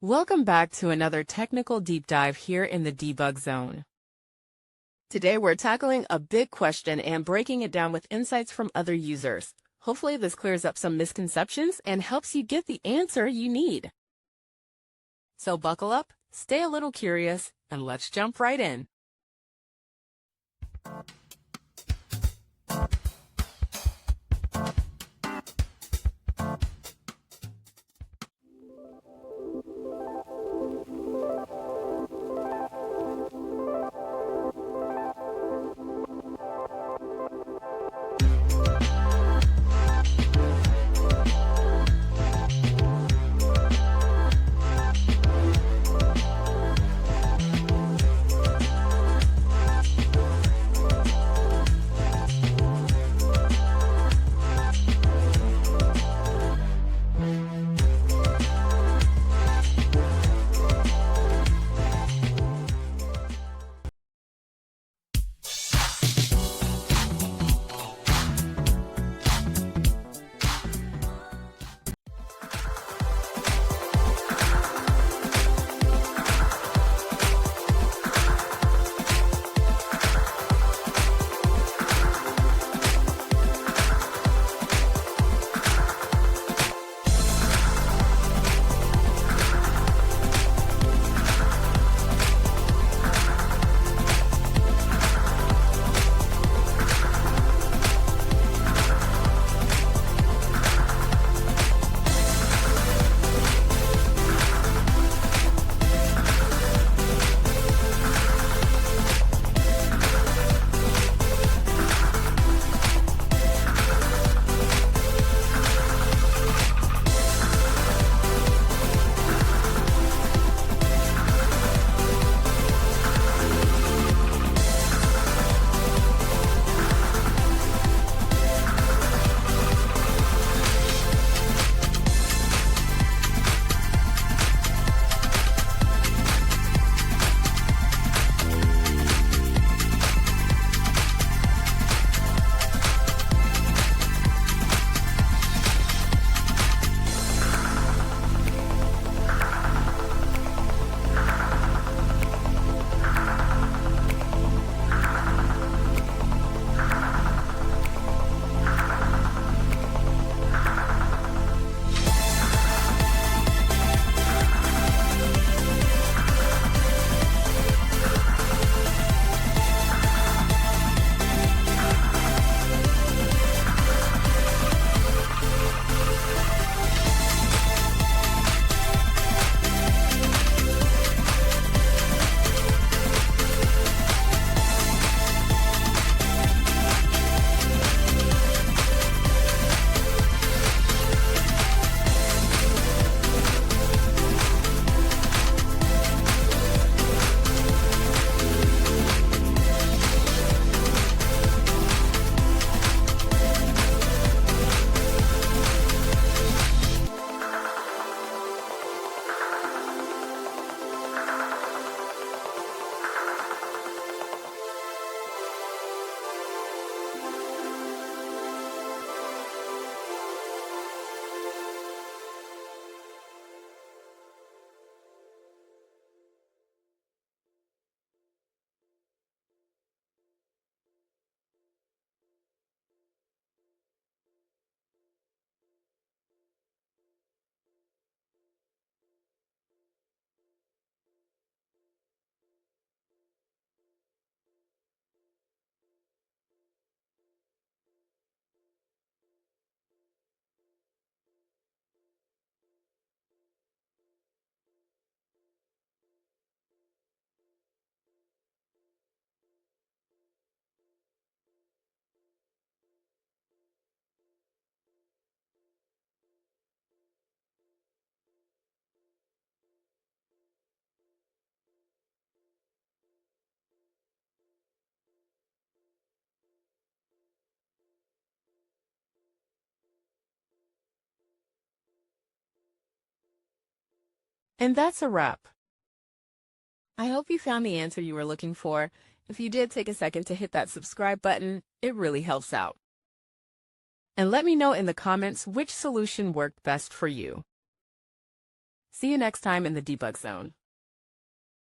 Welcome back to another technical deep dive here in the debug zone. Today we're tackling a big question and breaking it down with insights from other users. Hopefully this clears up some misconceptions and helps you get the answer you need. So buckle up, stay a little curious, and let's jump right in. And that's a wrap. I hope you found the answer you were looking for. If you did, take a second to hit that subscribe button. It really helps out. And let me know in the comments which solution worked best for you. See you next time in the debug zone.